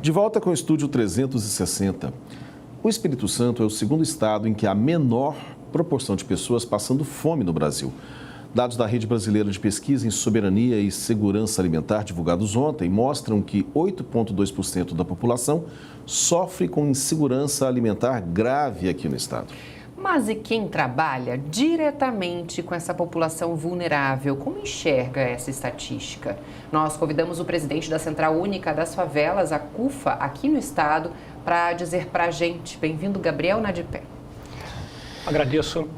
De volta com o Estúdio 360. O Espírito Santo é o segundo estado em que há menor proporção de pessoas passando fome no Brasil. Dados da Rede Brasileira de Pesquisa em Soberania e Segurança Alimentar, divulgados ontem, mostram que 8,2% da população sofre com insegurança alimentar grave aqui no estado. Mas e quem trabalha diretamente com essa população vulnerável? Como enxerga essa estatística? Nós convidamos o presidente da Central Única das Favelas, a CUFA, aqui no estado, para dizer para a gente. Bem-vindo, Gabriel Nadipé. Agradeço.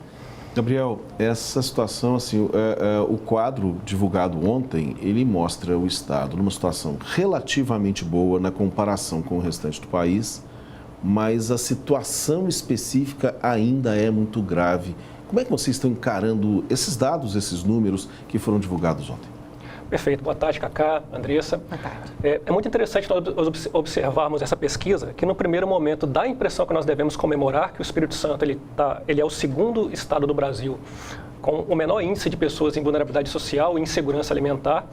Gabriel, essa situação, assim, o quadro divulgado ontem, ele mostra o estado numa situação relativamente boa na comparação com o restante do país, mas a situação específica ainda é muito grave. Como é que vocês estão encarando esses dados, esses números que foram divulgados ontem? Perfeito. Boa tarde, Cacá, Andressa. Boa tarde. É muito interessante nós observarmos essa pesquisa, que no primeiro momento dá a impressão que nós devemos comemorar que o Espírito Santo ele é o segundo estado do Brasil com o menor índice de pessoas em vulnerabilidade social e insegurança alimentar,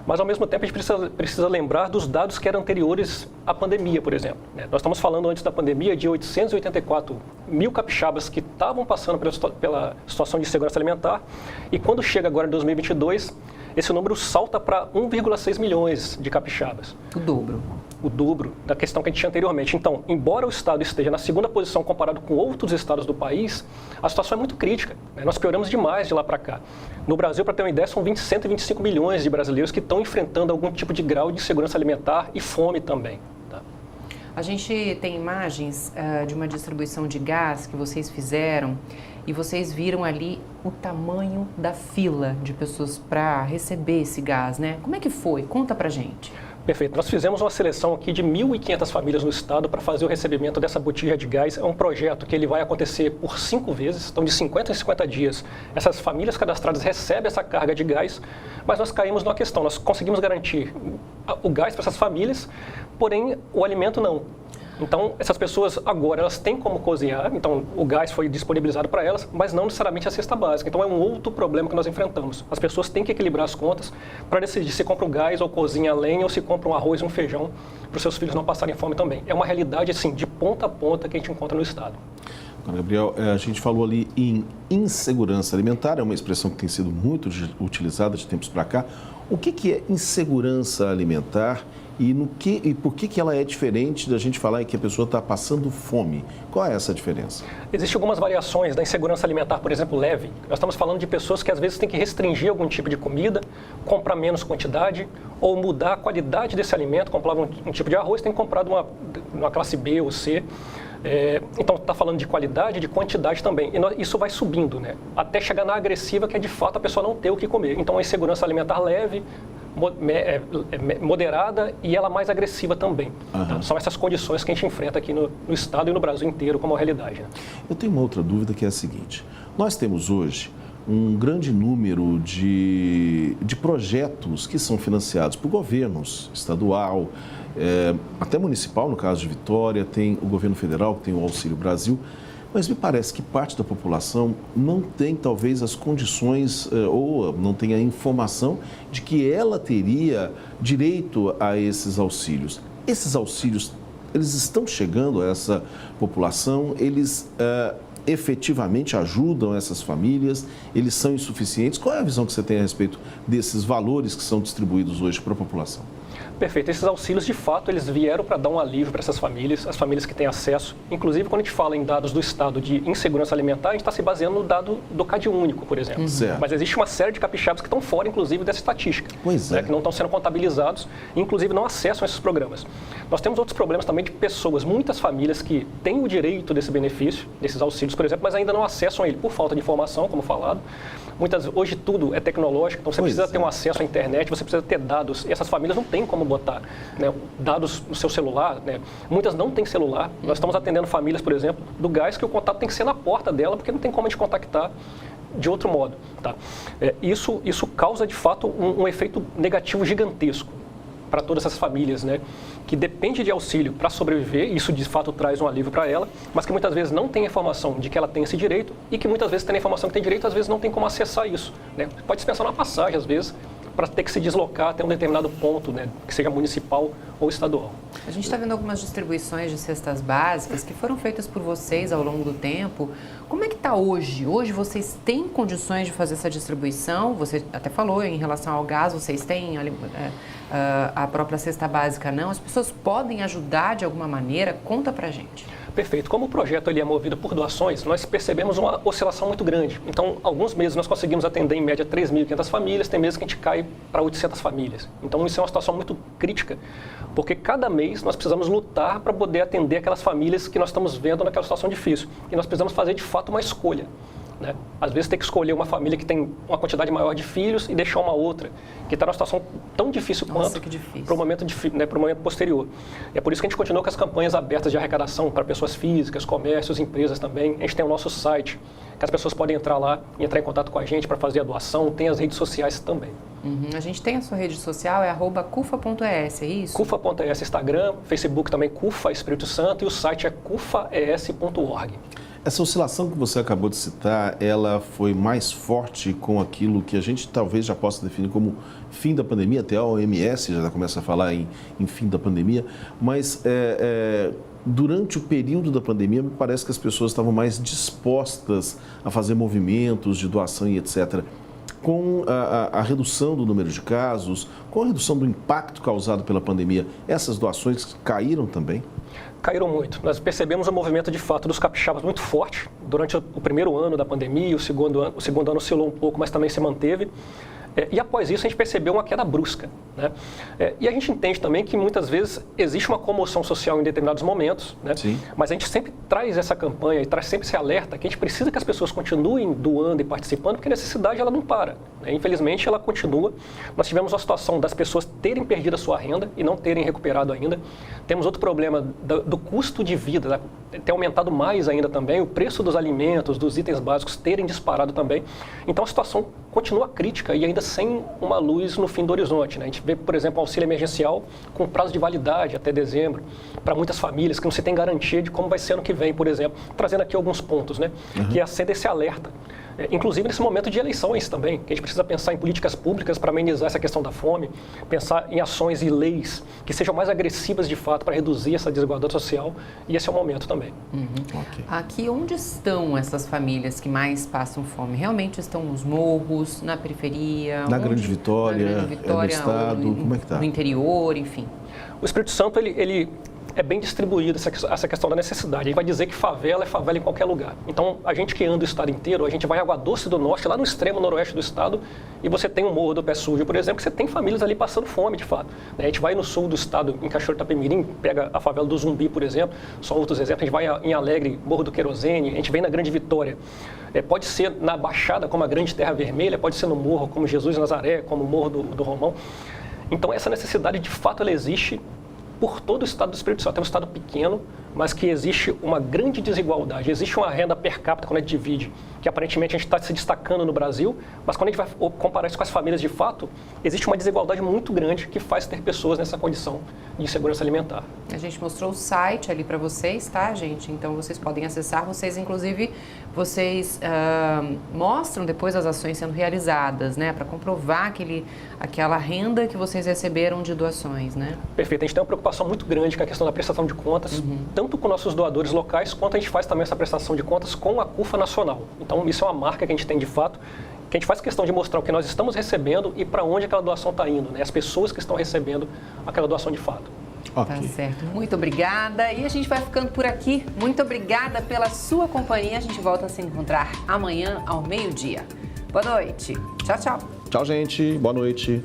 mas ao mesmo tempo a gente precisa lembrar dos dados que eram anteriores à pandemia, por exemplo. Nós estamos falando antes da pandemia de 884 mil capixabas que estavam passando pela situação de insegurança alimentar, e quando chega agora em 2022, esse número salta para 1,6 milhões de capixabas. O dobro. O dobro da questão que a gente tinha anteriormente. Então, embora o estado esteja na segunda posição comparado com outros estados do país, a situação é muito crítica. Nós pioramos demais de lá para cá. No Brasil, para ter uma ideia, são 125 milhões de brasileiros que estão enfrentando algum tipo de grau de insegurança alimentar e fome também. Tá? A gente tem imagens de uma distribuição de gás que vocês fizeram e vocês viram ali o tamanho da fila de pessoas para receber esse gás, né? Como é que foi? Conta pra gente. Perfeito. Nós fizemos uma seleção aqui de 1.500 famílias no estado para fazer o recebimento dessa botija de gás. É um projeto que ele vai acontecer por 5 vezes, então de 50 em 50 dias. Essas famílias cadastradas recebem essa carga de gás, mas nós caímos numa questão. Nós conseguimos garantir o gás para essas famílias, porém o alimento não. Então, essas pessoas agora, elas têm como cozinhar, então o gás foi disponibilizado para elas, mas não necessariamente a cesta básica. Então, é um outro problema que nós enfrentamos. As pessoas têm que equilibrar as contas para decidir se compra o gás ou cozinha a lenha ou se compra um arroz e um feijão para os seus filhos não passarem fome também. É uma realidade, assim, de ponta a ponta que a gente encontra no estado. Gabriel, a gente falou ali em insegurança alimentar, é uma expressão que tem sido muito utilizada de tempos para cá. O que é insegurança alimentar? E por que ela é diferente da gente falar que a pessoa está passando fome? Qual é essa diferença? Existem algumas variações da insegurança alimentar, por exemplo, leve. Nós estamos falando de pessoas que às vezes têm que restringir algum tipo de comida, comprar menos quantidade, ou mudar a qualidade desse alimento, comprava um tipo de arroz, tem que comprar de uma classe B ou C. Então, está falando de qualidade, de quantidade também. E isso vai subindo, né? Até chegar na agressiva, que é de fato a pessoa não ter o que comer. Então, a insegurança alimentar leve, moderada e ela mais agressiva também. Uhum. Então, são essas condições que a gente enfrenta aqui no estado e no Brasil inteiro como realidade. Né? Eu tenho uma outra dúvida que é a seguinte. Nós temos hoje um grande número de projetos que são financiados por governos estadual, até municipal, no caso de Vitória, tem o governo federal, que tem o Auxílio Brasil, mas me parece que parte da população não tem talvez as condições ou não tem a informação de que ela teria direito a esses auxílios. Esses auxílios, eles estão chegando a essa população, eles efetivamente ajudam essas famílias, eles são insuficientes? Qual é a visão que você tem a respeito desses valores que são distribuídos hoje para a população? Perfeito. Esses auxílios, de fato, eles vieram para dar um alívio para essas famílias, as famílias que têm acesso. Inclusive, quando a gente fala em dados do estado de insegurança alimentar, a gente está se baseando no dado do CadÚnico, por exemplo. Certo. Mas existe uma série de capixabas que estão fora, inclusive, dessa estatística. Pois é. Que não estão sendo contabilizados e, inclusive, não acessam esses programas. Nós temos outros problemas também de pessoas, muitas famílias que têm o direito desse benefício, desses auxílios, por exemplo, mas ainda não acessam ele por falta de informação, como falado. Hoje tudo é tecnológico, então você precisa ter um acesso à internet, você precisa ter dados, e essas famílias não têm como botar, né, dados no seu celular, né? Muitas não têm celular. Nós estamos atendendo famílias, por exemplo, do gás, que o contato tem que ser na porta dela, porque não tem como a gente contactar de outro modo. Tá? Isso causa, de fato, um efeito negativo gigantesco para todas essas famílias, né, que depende de auxílio para sobreviver, isso de fato traz um alívio para ela, mas que muitas vezes não tem informação de que ela tem esse direito e que muitas vezes tem a informação que tem direito, às vezes não tem como acessar isso. Né? Pode se pensar numa passagem, às vezes, para ter que se deslocar até um determinado ponto, né, que seja municipal ou estadual. A gente está vendo algumas distribuições de cestas básicas que foram feitas por vocês ao longo do tempo. Como é que está hoje? Hoje vocês têm condições de fazer essa distribuição? Você até falou em relação ao gás, vocês têm a própria cesta básica, não? As pessoas podem ajudar de alguma maneira? Conta pra gente. Perfeito. Como o projeto ele é movido por doações, nós percebemos uma oscilação muito grande. Então, alguns meses nós conseguimos atender em média 3.500 famílias, tem meses que a gente cai para 800 famílias. Então, isso é uma situação muito crítica, porque cada mês nós precisamos lutar para poder atender aquelas famílias que nós estamos vendo naquela situação difícil. E nós precisamos fazer, de fato, uma escolha. Né? Às vezes tem que escolher uma família que tem uma quantidade maior de filhos e deixar uma outra, que está numa situação tão difícil quanto para o momento, momento posterior. E é por isso que a gente continua com as campanhas abertas de arrecadação para pessoas físicas, comércios, empresas também. A gente tem o nosso site, que as pessoas podem entrar lá e entrar em contato com a gente para fazer a doação. Tem as redes sociais também. A gente tem a sua rede social, é @cufa.es, é isso? Cufa.es, Instagram, Facebook também, Cufa Espírito Santo, e o site é cufaes.org. Essa oscilação que você acabou de citar, ela foi mais forte com aquilo que a gente talvez já possa definir como fim da pandemia, até a OMS já começa a falar em fim da pandemia, mas durante o período da pandemia, me parece que as pessoas estavam mais dispostas a fazer movimentos de doação e etc. Com a redução do número de casos, com a redução do impacto causado pela pandemia, essas doações caíram também? Caíram muito. Nós percebemos um movimento, de fato, dos capixabas muito forte durante o primeiro ano da pandemia. O segundo ano oscilou um pouco, mas também se manteve. E após isso a gente percebeu uma queda brusca. Né? E a gente entende também que muitas vezes existe uma comoção social em determinados momentos, né? Mas a gente sempre traz essa campanha e traz sempre esse alerta que a gente precisa que as pessoas continuem doando e participando, porque a necessidade ela não para. Né? Infelizmente ela continua. Nós tivemos a situação das pessoas terem perdido a sua renda e não terem recuperado ainda. Temos outro problema do custo de vida, né? Tem aumentado mais ainda também, o preço dos alimentos, dos itens básicos terem disparado também. Então a situação continua crítica e ainda sem uma luz no fim do horizonte. Né? A gente vê, por exemplo, o auxílio emergencial com prazo de validade até dezembro, para muitas famílias que não se tem garantia de como vai ser ano que vem, por exemplo. Trazendo aqui alguns pontos, né? Que acende esse alerta. Inclusive nesse momento de eleições também, que a gente precisa pensar em políticas públicas para amenizar essa questão da fome, pensar em ações e leis que sejam mais agressivas de fato para reduzir essa desigualdade social, e esse é o momento também. Okay. Aqui, onde estão essas famílias que mais passam fome? Realmente estão nos morros, na periferia? Na Grande Vitória, no estado, como é que está? No interior, enfim. O Espírito Santo, ele é bem distribuída essa questão da necessidade. A gente vai dizer que favela é favela em qualquer lugar. Então, a gente que anda o estado inteiro, a gente vai em Água Doce do Norte, lá no extremo noroeste do estado, e você tem o Morro do Pé Sujo, por exemplo, que você tem famílias ali passando fome, de fato. A gente vai no sul do estado, em Cachoeiro Itapemirim, pega a favela do Zumbi, por exemplo, são outros exemplos. A gente vai em Alegre, Morro do Querosene, a gente vem na Grande Vitória. Pode ser na Baixada, como a Grande Terra Vermelha, pode ser no Morro, como Jesus de Nazaré, como o Morro do Romão. Então, essa necessidade, de fato, ela existe por todo o estado do Espírito Santo. É um estado pequeno, mas que existe uma grande desigualdade. Existe uma renda per capita quando a gente divide, que aparentemente a gente está se destacando no Brasil, mas quando a gente vai comparar isso com as famílias de fato, existe uma desigualdade muito grande que faz ter pessoas nessa condição de insegurança alimentar. A gente mostrou o site ali para vocês, tá, gente? Então vocês podem acessar. Vocês, inclusive, mostram depois as ações sendo realizadas, né? Para comprovar aquela renda que vocês receberam de doações, né? Perfeito. A gente tem uma preocupação muito grande com a questão da prestação de contas, tanto com nossos doadores locais, quanto a gente faz também essa prestação de contas com a CUFA Nacional. Então, isso é uma marca que a gente tem de fato, que a gente faz questão de mostrar o que nós estamos recebendo e para onde aquela doação está indo, né? As pessoas que estão recebendo aquela doação de fato. Okay. Tá certo. Muito obrigada. E a gente vai ficando por aqui. Muito obrigada pela sua companhia. A gente volta a se encontrar amanhã ao meio-dia. Boa noite. Tchau, tchau. Tchau, gente. Boa noite.